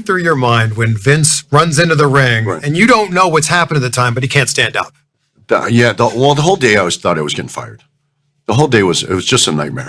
going through your mind when Vince runs into the ring Right. and you don't know what's happened at the time, but he can't stand up? The whole day thought I was getting fired. The whole day it was just a nightmare.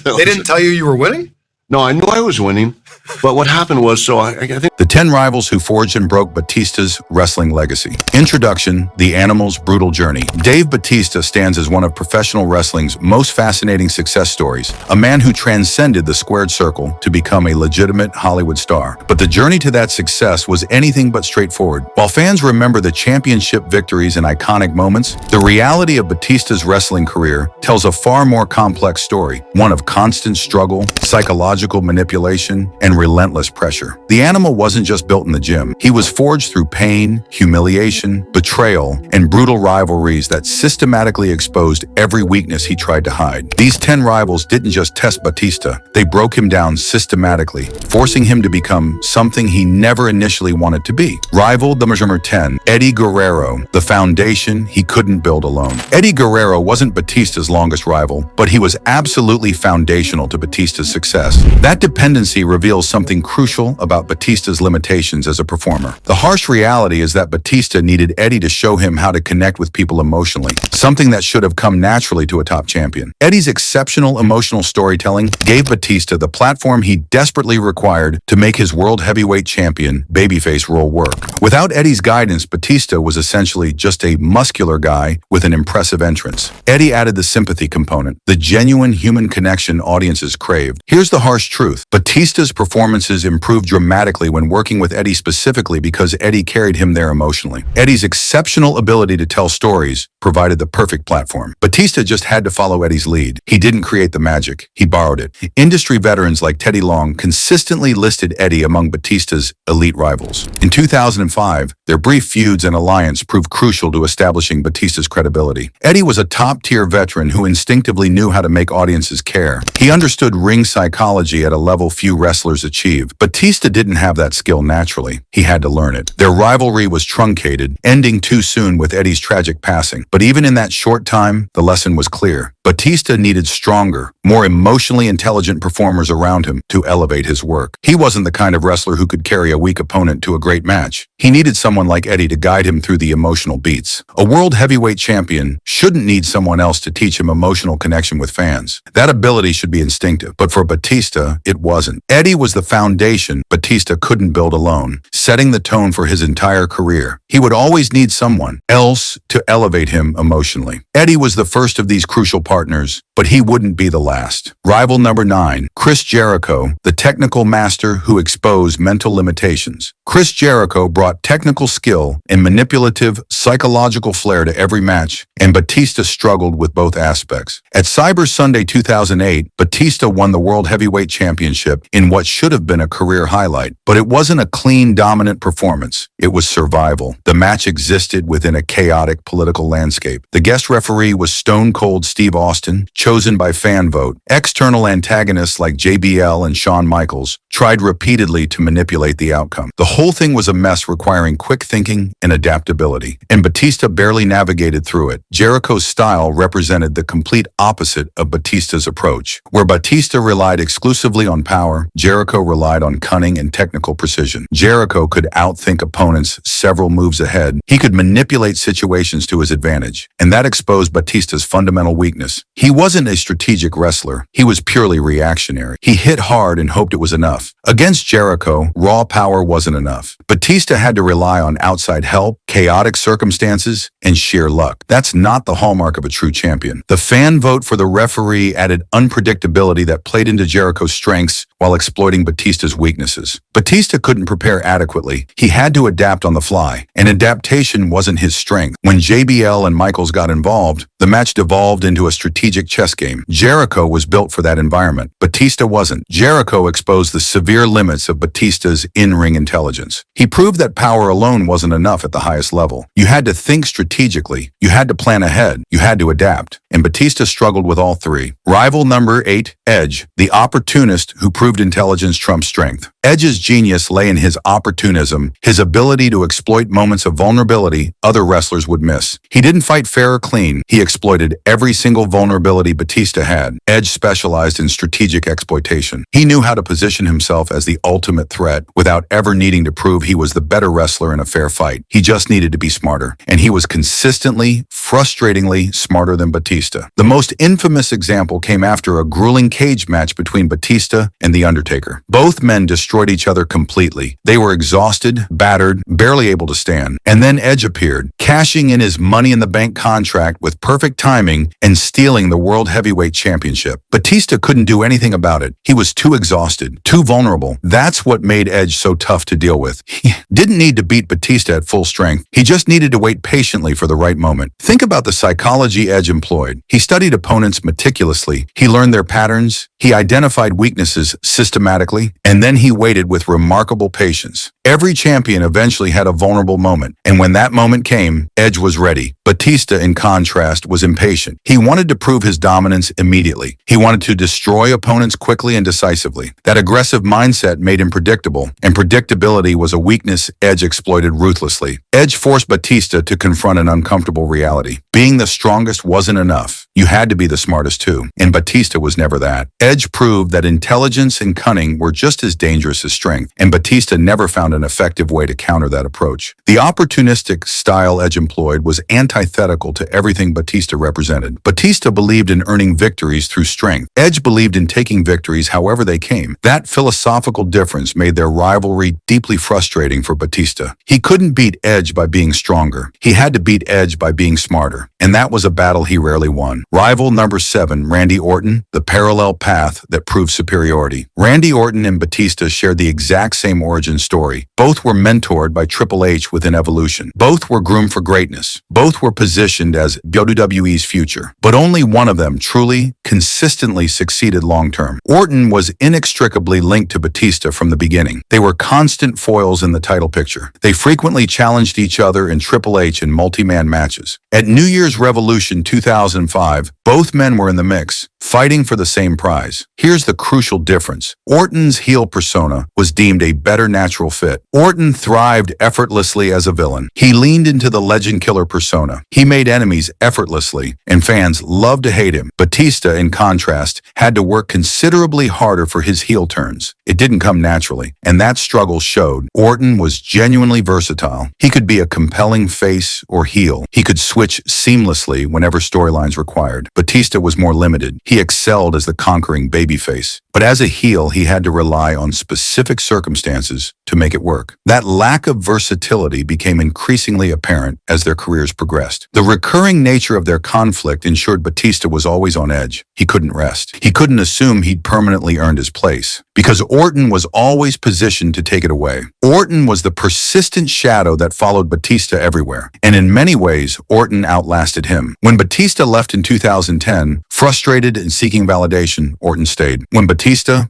They didn't tell you were winning? No, I knew I was winning, but what happened was, so I think The 10 Rivals Who Forged and Broke Batista's Wrestling Legacy. Introduction, The Animal's Brutal Journey. Dave Batista stands as one of professional wrestling's most fascinating success stories, a man who transcended the squared circle to become a legitimate Hollywood star. But the journey to that success was anything but straightforward. While fans remember the championship victories and iconic moments, the reality of Batista's wrestling career tells a far more complex story, one of constant struggle, psychological manipulation, and relentless pressure. The Animal wasn't just built in the gym. He was forged through pain, humiliation, betrayal, and brutal rivalries that systematically exposed every weakness he tried to hide. These 10 rivals didn't just test Batista, they broke him down systematically, forcing him to become something he never initially wanted to be. Rival number 10, Eddie Guerrero, the foundation he couldn't build alone. Eddie Guerrero wasn't Batista's longest rival, but he was absolutely foundational to Batista's success. That dependency reveals something crucial about Batista's limitations as a performer. The harsh reality is that Batista needed Eddie to show him how to connect with people emotionally, something that should have come naturally to a top champion. Eddie's exceptional emotional storytelling gave Batista the platform he desperately required to make his world heavyweight champion babyface role work. Without Eddie's guidance, Batista was essentially just a muscular guy with an impressive entrance. Eddie added the sympathy component, the genuine human connection audiences craved. Here's the harsh truth. Batista's performances improved dramatically when working with Eddie specifically because Eddie carried him there emotionally. Eddie's exceptional ability to tell stories provided the perfect platform. Batista just had to follow Eddie's lead. He didn't create the magic, he borrowed it. Industry veterans like Teddy Long consistently listed Eddie among Batista's elite rivals. In 2005, their brief feuds and alliance proved crucial to establishing Batista's credibility. Eddie was a top-tier veteran who instinctively knew how to make audiences care. He understood ring psychology at a level few wrestlers achieve. Batista didn't have that skill naturally. He had to learn it. Their rivalry was truncated, ending too soon with Eddie's tragic passing. But even in that short time, the lesson was clear. Batista needed stronger, more emotionally intelligent performers around him to elevate his work. He wasn't the kind of wrestler who could carry a weak opponent to a great match. He needed someone like Eddie to guide him through the emotional beats. A world heavyweight champion shouldn't need someone else to teach him emotional connection with fans. That ability should be instinctive, but for Batista, it wasn't. Eddie was the foundation Batista couldn't build alone, setting the tone for his entire career. He would always need someone else to elevate him emotionally. Eddie was the first of these crucial partners, but he wouldn't be the last. Rival number 9, Chris Jericho, the technical master who exposed mental limitations. Chris Jericho brought technical skill and manipulative, psychological flair to every match, and Batista struggled with both aspects. At Cyber Sunday 2008, Batista won the World Heavyweight Championship in what should have been a career highlight, but it wasn't a clean, dominant performance. It was survival. The match existed within a chaotic political landscape. The guest referee was Stone Cold Steve Austin, chosen by fan vote. External antagonists like JBL and Shawn Michaels tried repeatedly to manipulate the outcome. The whole thing was a mess requiring quick thinking and adaptability, and Batista barely navigated through it. Jericho's style represented the complete opposite of Batista's approach. Where Batista relied exclusively on power, Jericho relied on cunning and technical precision. Jericho could outthink opponents several moves ahead. He could manipulate situations to his advantage, and that exposed Batista's fundamental weakness. He wasn't a strategic wrestler. He was purely reactionary. He hit hard and hoped it was enough. Against Jericho, raw power wasn't enough. Batista had to rely on outside help, chaotic circumstances, and sheer luck. That's not the hallmark of a true champion. The fan vote for the referee added unpredictability that played into Jericho's strengths while exploiting Batista's weaknesses. Batista couldn't prepare adequately. He had to adapt on the fly, and adaptation wasn't his strength. When JBL and Michaels got involved, the match devolved into a strategic chess game. Jericho was built for that environment. Batista wasn't. Jericho exposed the severe limits of Batista's in-ring intelligence. He proved that power alone wasn't enough at the highest level. You had to think strategically, you had to plan ahead, you had to adapt, and Batista struggled with all three. Rival number 8, Edge, the opportunist who proved intelligence trumps strength. Edge's genius lay in his opportunism, his ability to exploit moments of vulnerability other wrestlers would miss. He didn't fight fair or clean. He exploited every single vulnerability Batista had. Edge specialized in strategic exploitation. He knew how to position himself as the ultimate threat without ever needing to prove he was the better wrestler in a fair fight. He just needed to be smarter. And he was consistently, frustratingly smarter than Batista. The most infamous example came after a grueling cage match between Batista and The Undertaker. Both men destroyed each other completely. They were exhausted, battered, barely able to stand. And then Edge appeared, cashing in his Money in the Bank contract with perfect timing and stealing the World Heavyweight Championship. Batista couldn't do anything about it. He was too exhausted, too vulnerable. That's what made Edge so tough to deal with. He didn't need to beat Batista at full strength. He just needed to wait patiently for the right moment. Think about the psychology Edge employed. He studied opponents meticulously. He learned their patterns. He identified weaknesses systematically, and then he waited with remarkable patience. Every champion eventually had a vulnerable moment, and when that moment came, Edge was ready. Batista, in contrast, was impatient. He wanted to prove his dominance immediately. He wanted to destroy opponents quickly and decisively. That aggressive mindset made him predictable, and predictability was a weakness Edge exploited ruthlessly. Edge forced Batista to confront an uncomfortable reality. Being the strongest wasn't enough. You had to be the smartest too, and Batista was never that. Edge proved that intelligence and cunning were just as dangerous as strength, and Batista never found an effective way to counter that approach. The opportunistic style Edge employed was antithetical to everything Batista represented. Batista believed in earning victories through strength. Edge believed in taking victories however they came. That philosophical difference made their rivalry deeply frustrating for Batista. He couldn't beat Edge by being stronger. He had to beat Edge by being smarter, and that was a battle he rarely won. Rival number 7, Randy Orton, the parallel path that proved superiority. Randy Orton and Batista shared the exact same origin story. Both were mentored by Triple H within Evolution. Both were groomed for greatness. Both were positioned as WWE's future. But only one of them truly, consistently succeeded long-term. Orton was inextricably linked to Batista from the beginning. They were constant foils in the title picture. They frequently challenged each other in Triple H in multi-man matches. At New Year's Revolution 2005, both men were in the mix, fighting for the same prize. Here's the crucial difference. Orton's heel persona was deemed a better natural fit. Orton thrived effortlessly as a villain. He leaned into the legend killer persona. He made enemies effortlessly, and fans loved to hate him. Batista, in contrast, had to work considerably harder for his heel turns. It didn't come naturally, and that struggle showed. Orton was genuinely versatile. He could be a compelling face or heel. He could switch seamlessly whenever storylines required. Batista was more limited. He excelled as the conquering babyface. But as a heel, he had to rely on specific circumstances to make it work. That lack of versatility became increasingly apparent as their careers progressed. The recurring nature of their conflict ensured Batista was always on edge. He couldn't rest. He couldn't assume he'd permanently earned his place, because Orton was always positioned to take it away. Orton was the persistent shadow that followed Batista everywhere, and in many ways, Orton outlasted him. When Batista left in 2010, frustrated and seeking validation, Orton stayed. When Batista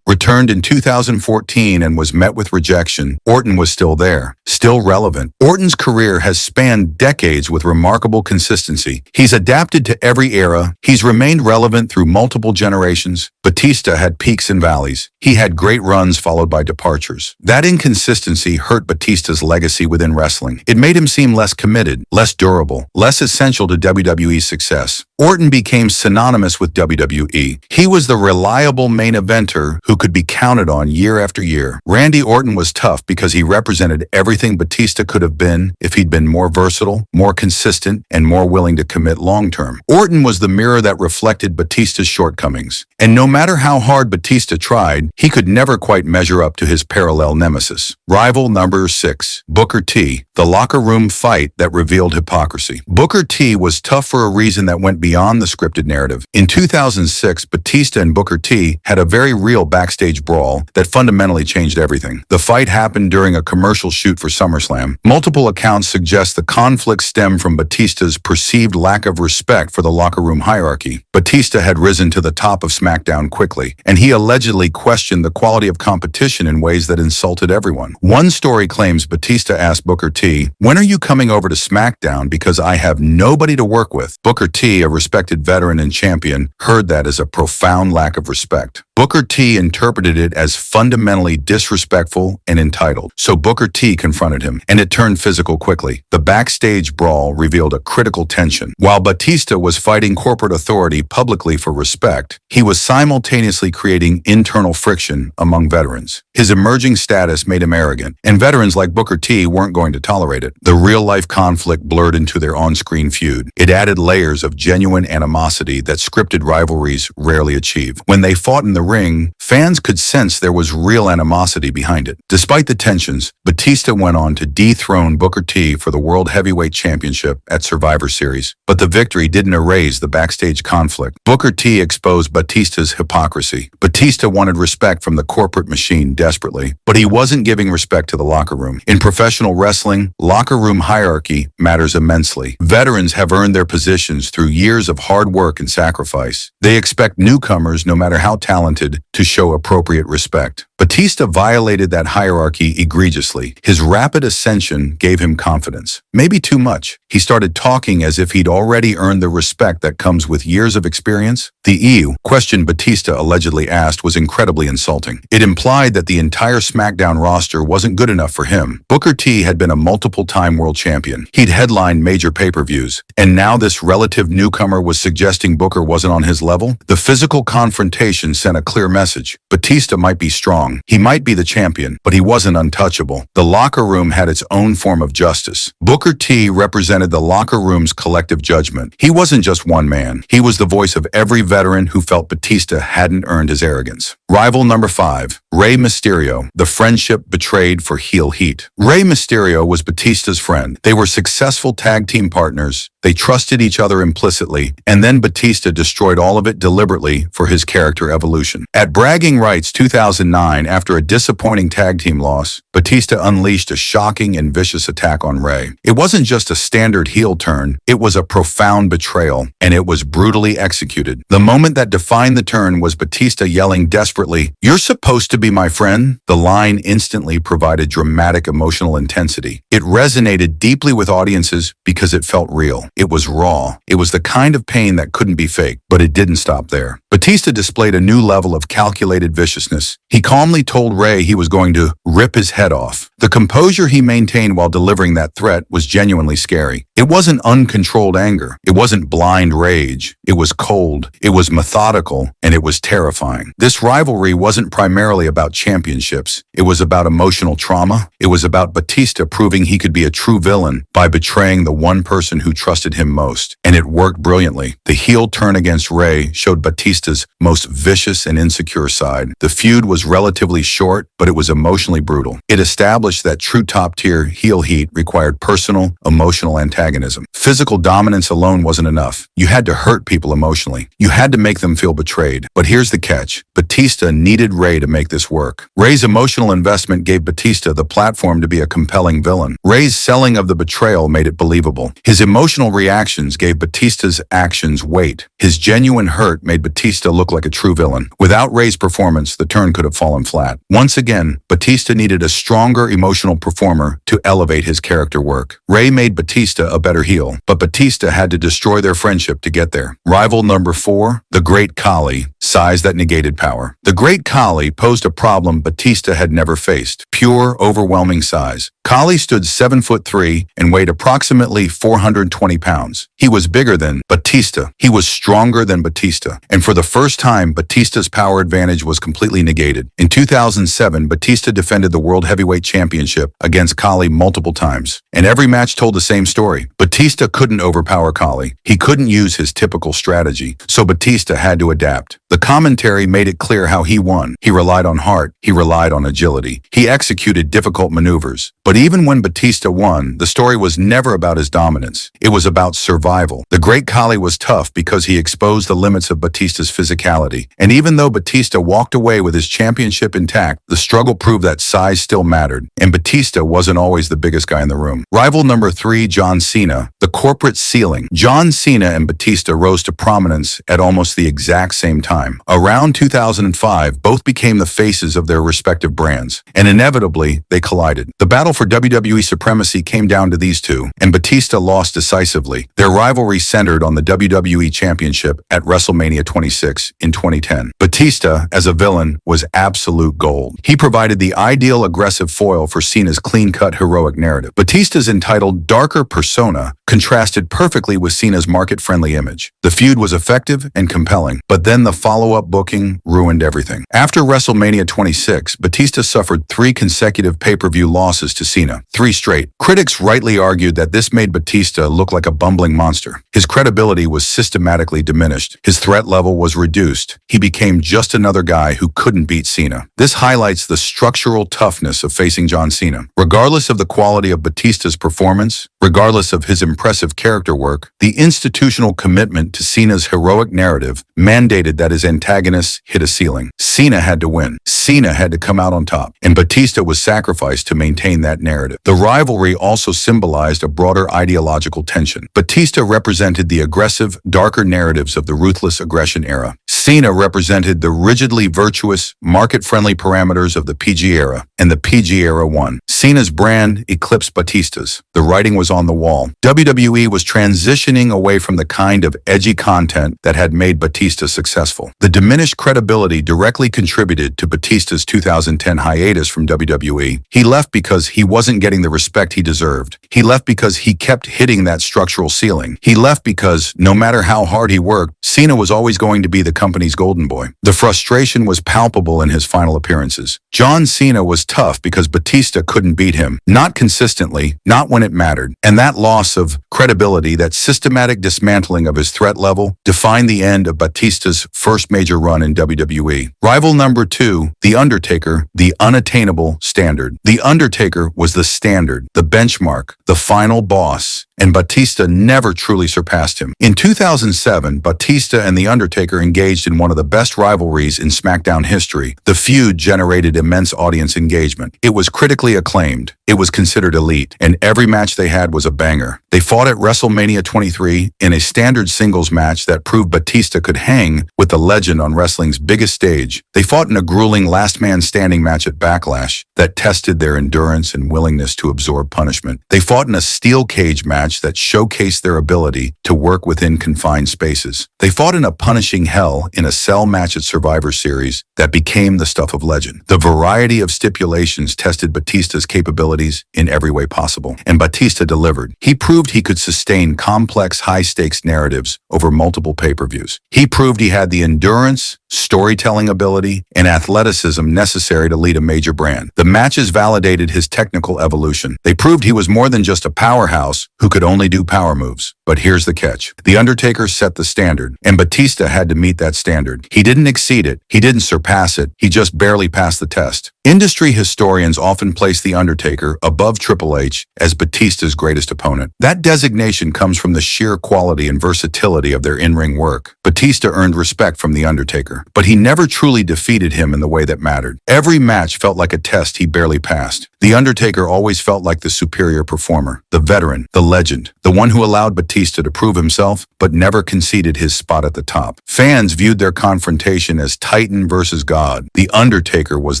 returned in 2014 and was met with rejection, Orton was still there, still relevant. Orton's career has spanned decades with remarkable consistency. He's adapted to every era. He's remained relevant through multiple generations. Batista had peaks and valleys. He had great runs followed by departures. That inconsistency hurt Batista's legacy within wrestling. It made him seem less committed, less durable, less essential to WWE's success. Orton became synonymous with WWE. He was the reliable main eventer who could be counted on year after year. Randy Orton was tough because he represented everything Batista could have been if he'd been more versatile, more consistent, and more willing to commit long-term. Orton was the mirror that reflected Batista's shortcomings. And no matter how hard Batista tried, he could never quite measure up to his parallel nemesis. Rival number 6, Booker T, the locker room fight that revealed hypocrisy. Booker T was tough for a reason that went beyond the scripted narrative. In 2006, Batista and Booker T had a very real backstage brawl that fundamentally changed everything. The fight happened during a commercial shoot for SummerSlam. Multiple accounts suggest the conflict stemmed from Batista's perceived lack of respect for the locker room hierarchy. Batista had risen to the top of SmackDown quickly, and he allegedly questioned the quality of competition in ways that insulted everyone. One story claims Batista asked Booker T, "When are you coming over to SmackDown because I have nobody to work with?" Booker T, a respected veteran and champion, heard that as a profound lack of respect. Booker T interpreted it as fundamentally disrespectful and entitled. So Booker T confronted him, and it turned physical quickly. The backstage brawl revealed a critical tension. While Batista was fighting corporate authority publicly for respect, he was simultaneously creating internal friction among veterans. His emerging status made him arrogant, and veterans like Booker T weren't going to tolerate it. The real-life conflict blurred into their on-screen feud. It added layers of genuine animosity that scripted rivalries rarely achieve. When they fought in the ring, fans could sense there was real animosity behind it. Despite the tensions, Batista went on to dethrone Booker T for the World Heavyweight Championship at Survivor Series. But the victory didn't erase the backstage conflict. Booker T exposed Batista's hypocrisy. Batista wanted respect from the corporate machine desperately, but he wasn't giving respect to the locker room. In professional wrestling, locker room hierarchy matters immensely. Veterans have earned their positions through years of hard work and sacrifice. They expect newcomers, no matter how talented, to show appropriate respect. Batista violated that hierarchy egregiously. His rapid ascension gave him confidence. Maybe too much. He started talking as if he'd already earned the respect that comes with years of experience. The question Batista allegedly asked was incredibly insulting. It implied that the entire SmackDown roster wasn't good enough for him. Booker T had been a multiple-time world champion. He'd headlined major pay-per-views. And now this relative newcomer was suggesting Booker wasn't on his level? The physical confrontation sent a clear message. Batista might be strong. He might be the champion, but he wasn't untouchable. The locker room had its own form of justice. Booker T represented the locker room's collective judgment. He wasn't just one man. He was the voice of every veteran who felt Batista hadn't earned his arrogance. Rival number 5, Rey Mysterio, the friendship betrayed for heel heat. Rey Mysterio was Batista's friend. They were successful tag team partners. They trusted each other implicitly, and then Batista destroyed all of it deliberately for his character evolution. At Bragging Rights 2009, after a disappointing tag team loss, Batista unleashed a shocking and vicious attack on Rey. It wasn't just a standard heel turn, it was a profound betrayal, and it was brutally executed. The moment that defined the turn was Batista yelling desperately, "You're supposed to be my friend?" The line instantly provided dramatic emotional intensity. It resonated deeply with audiences because it felt real. It was raw. It was the kind of pain that couldn't be faked, but it didn't stop there. Batista displayed a new level of calculated viciousness. He calmly told Rey he was going to rip his head off. The composure he maintained while delivering that threat was genuinely scary. It wasn't uncontrolled anger. It wasn't blind rage. It was cold. It was methodical, and it was terrifying. This rivalry wasn't primarily about championships. It was about emotional trauma. It was about Batista proving he could be a true villain by betraying the one person who trusted him most. And it worked brilliantly. The heel turn against Rey showed Batista's most vicious and insecure side. The feud was relatively short, but it was emotionally brutal. It established that true top-tier heel heat required personal, emotional antagonism. Physical dominance alone wasn't enough. You had to hurt people emotionally. You had to make them feel betrayed. But here's the catch. Batista needed Rey to make this work. Rey's emotional investment gave Batista the platform to be a compelling villain. Rey's selling of the betrayal made it believable. His emotional reactions gave Batista's actions weight. His genuine hurt made Batista look like a true villain. Without Rey's performance, the turn could have fallen flat. Once again, Batista needed a stronger emotional performer to elevate his character work. Rey made Batista a better heel, but Batista had to destroy their friendship to get there. Rival number 4, the Great Khali, size that negated power. The Great Khali posed a problem Batista had never faced: pure, overwhelming size. Khali stood 7'3" and weighed approximately 420 pounds. He was bigger than Batista. He was stronger than Batista. And for the first time, Batista's power advantage was completely negated. In 2007, Batista defended the World Heavyweight Championship against Khali multiple times. And every match told the same story. Batista couldn't overpower Khali. He couldn't use his typical strategy. So Batista had to adapt. The commentary made it clear how he won. He relied on heart. He relied on agility. He executed difficult maneuvers. But even when Batista won, the story was never about his dominance. It was about survival. The Great Khali was tough because he exposed the limits of Batista's physicality. And even though Batista walked away with his championship intact, the struggle proved that size still mattered. And Batista wasn't always the biggest guy in the room. Rival number 3, John Cena, the corporate ceiling. John Cena and Batista rose to prominence at almost the exact same time. Around 2005, both became the faces of their respective brands. And inevitably, they collided. The battle for WWE supremacy came down to these two, and Batista lost decisively. Their rivalry centered on the WWE Championship at WrestleMania 26 in 2010. Batista, as a villain, was absolute gold. He provided the ideal aggressive foil for Cena's clean-cut heroic narrative. Batista's entitled darker persona contrasted perfectly with Cena's market-friendly image. The feud was effective and compelling, but then the follow-up booking ruined everything. After WrestleMania 26, Batista suffered 3 consecutive pay-per-view losses to Cena, 3 straight. Critics rightly argued that this made Batista look like a bumbling monster. His credibility was systematically diminished. His threat level was reduced. He became just another guy who couldn't beat Cena. This highlights the structural toughness of facing John Cena. Regardless of the quality of Batista's performance, regardless of his impressive character work, the institutional commitment to Cena's heroic narrative mandated that his antagonists hit a ceiling. Cena had to win. Cena had to come out on top, and Batista was sacrificed to maintain that narrative. The rivalry also symbolized a broader ideological tension. Batista represented the aggressive, darker narratives of the ruthless aggression era. Cena represented the rigidly virtuous, market-friendly parameters of the PG era, and the PG era won. Cena's brand eclipsed Batista's. The writing was on the wall. WWE was transitioning away from the kind of edgy content that had made Batista successful. The diminished credibility directly contributed to Batista's 2010 hiatus from WWE. He left because he wasn't getting the respect he deserved. He left because he kept hitting that structural ceiling. He left because, no matter how hard he worked, Cena was always going to be the company's golden boy. The frustration was palpable in his final appearances. John Cena was tough because Batista couldn't beat him. Not consistently, not when it mattered. And that loss of credibility, that systematic dismantling of his threat level, defined the end of Batista's first major run in WWE. Rival number 2, The Undertaker, the unattainable standard. The Undertaker was the standard, the benchmark, the final boss, and Batista never truly surpassed him. In 2007, Batista and The Undertaker engaged in one of the best rivalries in SmackDown history. The feud generated immense audience engagement. It was critically acclaimed. It was considered elite, and every match they had was a banger. They fought at WrestleMania 23 in a standard singles match that proved Batista could hang with the legend on wrestling's biggest stage. They fought in a grueling last man standing match at Backlash that tested their endurance and willingness to absorb punishment. They fought in a steel cage match that showcased their ability to work within confined spaces. They fought in a punishing hell in a cell match at Survivor Series that became the stuff of legend. The variety of stipulations tested Batista's capabilities in every way possible, and Batista delivered. He proved he could sustain complex, high-stakes narratives over multiple pay-per-views. He proved he had the endurance, storytelling ability, and athleticism necessary to lead a major brand. The matches validated his technical evolution. They proved he was more than just a powerhouse who could only do power moves. But here's the catch. The Undertaker set the standard, and Batista had to meet that standard. He didn't exceed it. He didn't surpass it. He just barely passed the test. Industry historians often place The Undertaker above Triple H as Batista's greatest opponent. That designation comes from the sheer quality and versatility of their in-ring work. Batista earned respect from The Undertaker, but he never truly defeated him in the way that mattered. Every match felt like a test he barely passed. The Undertaker always felt like the superior performer, the veteran, the legend, the one who allowed Batista to prove himself, but never conceded his spot at the top. Fans viewed their confrontation as Titan versus God. The Undertaker was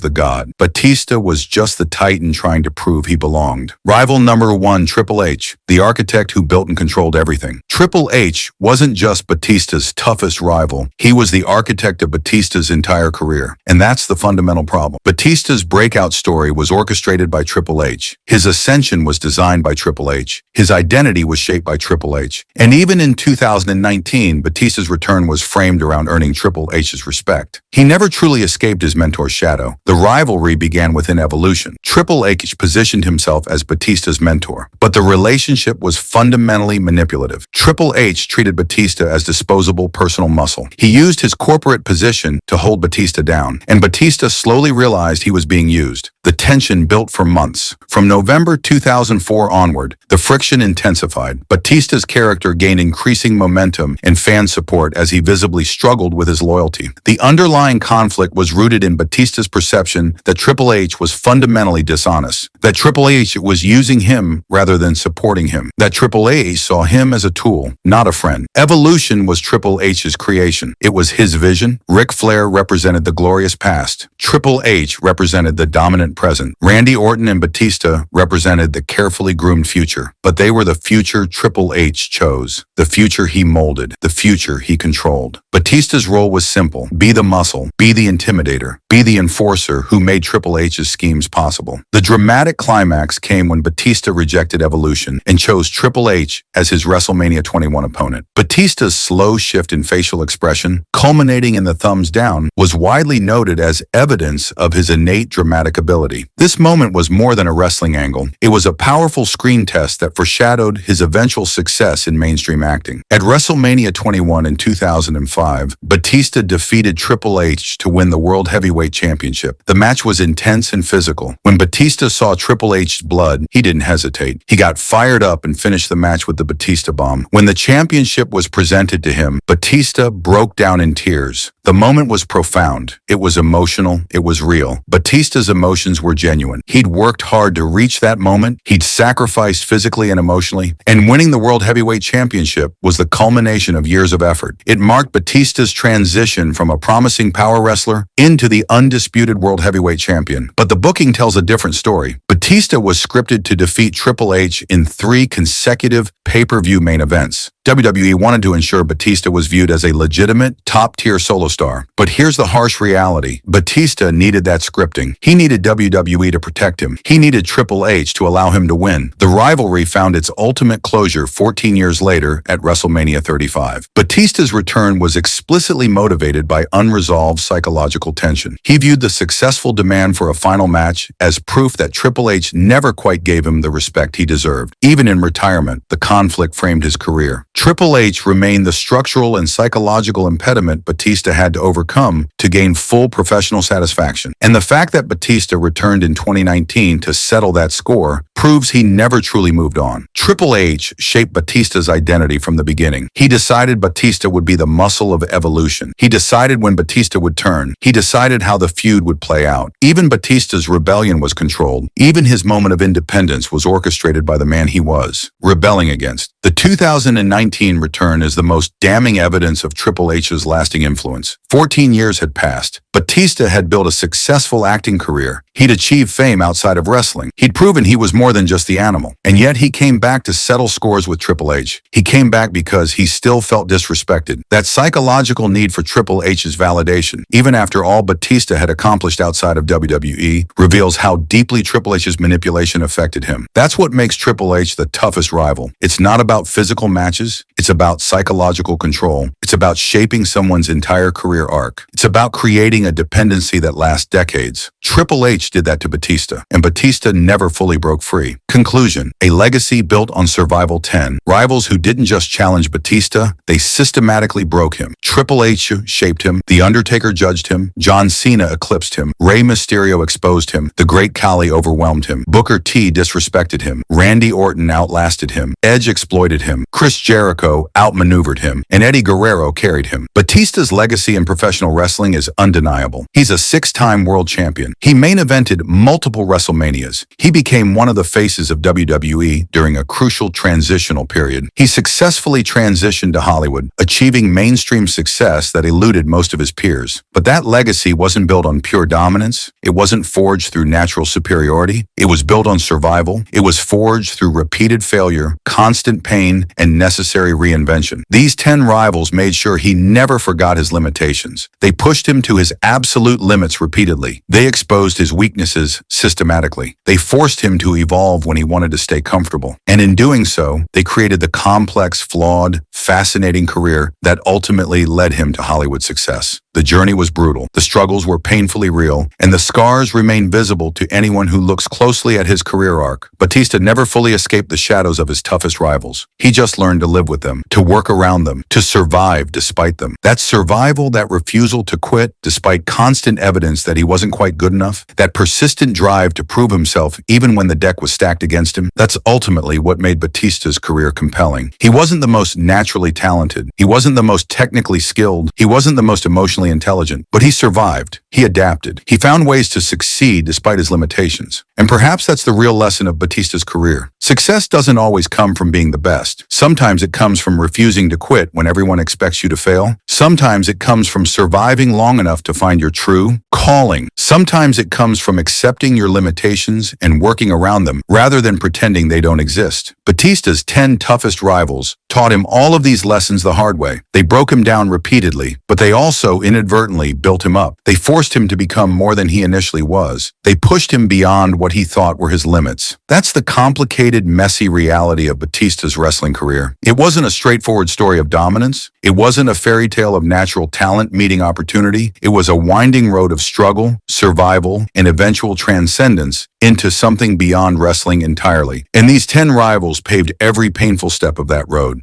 the God. Batista was just the Titan trying to prove he belonged. Rival number 1, Triple H, the architect who built and controlled everything. Triple H wasn't just Batista's toughest rival. He was the architect of Batista's entire career. And that's the fundamental problem. Batista's breakout story was orchestrated by Triple H. His ascension was designed by Triple H. His identity was shaped by Triple H. And even in 2019, Batista's return was framed around earning Triple H's respect. He never truly escaped his mentor's shadow. The rivalry began within evolution. Triple H positioned himself as Batista's mentor, but the relationship was fundamentally manipulative. Triple H treated Batista as disposable personal muscle. He used his corporate position to hold Batista down, and Batista slowly realized he was being used. The tension built for months. From November 2004 onward, the friction intensified. Batista's character gained increasing momentum and fan support as he visibly struggled with his loyalty. The underlying conflict was rooted in Batista's perception that Triple H was fundamentally dishonest, that Triple H was using him rather than supporting him, that Triple H saw him as a tool, not a friend. Evolution was Triple H's creation. It was his vision. Ric Flair represented the glorious past. Triple H represented the dominant present. Randy Orton and Batista represented the carefully groomed future, but they were the future Triple H H chose, the future he molded, the future he controlled. Batista's role was simple: be the muscle, be the intimidator, be the enforcer who made Triple H's schemes possible. The dramatic climax came when Batista rejected evolution and chose Triple H as his WrestleMania 21 opponent. Batista's slow shift in facial expression, culminating in the thumbs down, was widely noted as evidence of his innate dramatic ability. This moment was more than a wrestling angle. It was a powerful screen test that foreshadowed his eventual success in mainstream acting. At WrestleMania 21 in 2005, Batista defeated Triple H to win the World Heavyweight Championship. The match was intense and physical. When Batista saw Triple H's blood, he didn't hesitate. He got fired up and finished the match with the Batista bomb. When the championship was presented to him, Batista broke down in tears. The moment was profound. It was emotional. It was real. Batista's emotions were genuine. He'd worked hard to reach that moment. He'd sacrificed physically and emotionally. And winning the World Heavyweight Championship was the culmination of years of effort. It marked Batista's transition from a promising power wrestler into the undisputed World Heavyweight Champion. But the booking tells a different story. Batista was scripted to defeat Triple H in 3 consecutive pay-per-view main events. WWE wanted to ensure Batista was viewed as a legitimate, top-tier solo star. But here's the harsh reality. Batista needed that scripting. He needed WWE to protect him. He needed Triple H to allow him to win. The rivalry found its ultimate closure 14 years later at WrestleMania 35. Batista's return was explicitly motivated by unresolved psychological tension. He viewed the successful demand for a final match as proof that Triple H never quite gave him the respect he deserved. Even in retirement, the conflict framed his career. Triple H remained the structural and psychological impediment Batista had to overcome to gain full professional satisfaction. And the fact that Batista returned in 2019 to settle that score proves he never truly moved on. Triple H shaped Batista's identity from the beginning. He decided Batista would be the muscle of evolution. He decided when Batista would turn. He decided how the feud would play out. Even Batista's rebellion was controlled. Even his moment of independence was orchestrated by the man he was rebelling against. The 2019 return is the most damning evidence of Triple H's lasting influence. 14 years had passed. Batista had built a successful acting career. He'd achieved fame outside of wrestling. He'd proven he was more than just the animal. And yet he came back to settle scores with Triple H. He came back because he still felt disrespected. That psychological need for Triple H's validation, even after all Batista had accomplished outside of WWE, reveals how deeply Triple H's manipulation affected him. That's what makes Triple H the toughest rival. It's not about physical matches. It's about psychological control. It's about shaping someone's entire career arc. It's about creating a dependency that lasts decades. Triple H did that to Batista, and Batista never fully broke free. Conclusion: a legacy built on survival 10. Rivals who didn't just challenge Batista, they systematically broke him. Triple H shaped him, The Undertaker judged him, John Cena eclipsed him, Rey Mysterio exposed him, The Great Khali overwhelmed him, Booker T disrespected him, Randy Orton outlasted him, Edge exploited him, Chris Jericho outmaneuvered him, and Eddie Guerrero carried him. Batista's legacy in professional wrestling is undeniable. He's a 6-time world champion. He main evented multiple WrestleManias. He became one of the faces of WWE during a crucial transitional period. He successfully transitioned to Hollywood, achieving mainstream success that eluded most of his peers. But that legacy wasn't built on pure dominance. It wasn't forged through natural superiority. It was built on survival. It was forged through repeated failure, constant pain, and necessary reinvention. These 10 rivals made sure he never forgot his limitations. They pushed him to his absolute limits repeatedly. They exposed his weaknesses systematically. They forced him to evolve when he wanted to stay comfortable. And in doing so, they created the complex, flawed, fascinating career that ultimately led him to Hollywood success. The journey was brutal, the struggles were painfully real, and the scars remain visible to anyone who looks closely at his career arc. Batista never fully escaped the shadows of his toughest rivals. He just learned to live with them, to work around them, to survive despite them. That survival, that refusal to quit despite constant evidence that he wasn't quite good enough, that persistent drive to prove himself even when the deck was stacked against him, that's ultimately what made Batista's career compelling. He wasn't the most naturally talented. He wasn't the most technically skilled. He wasn't the most emotionally intelligent, but he survived. He adapted. He found ways to succeed despite his limitations. And perhaps that's the real lesson of Batista's career. Success doesn't always come from being the best. Sometimes it comes from refusing to quit when everyone expects you to fail. Sometimes it comes from surviving long enough to find your true calling. Sometimes it comes from accepting your limitations and working around them rather than pretending they don't exist. Batista's 10 toughest rivals taught him all of these lessons the hard way. They broke him down repeatedly, but they also inadvertently built him up. They forced him to become more than he initially was. They pushed him beyond what he thought were his limits. That's the complicated, messy reality of Batista's wrestling career. It wasn't a straightforward story of dominance. It wasn't a fairy tale of natural talent meeting opportunity. It was a winding road of struggle, survival, and eventual transcendence into something beyond wrestling entirely. And these 10 rivals paved every painful step of that road.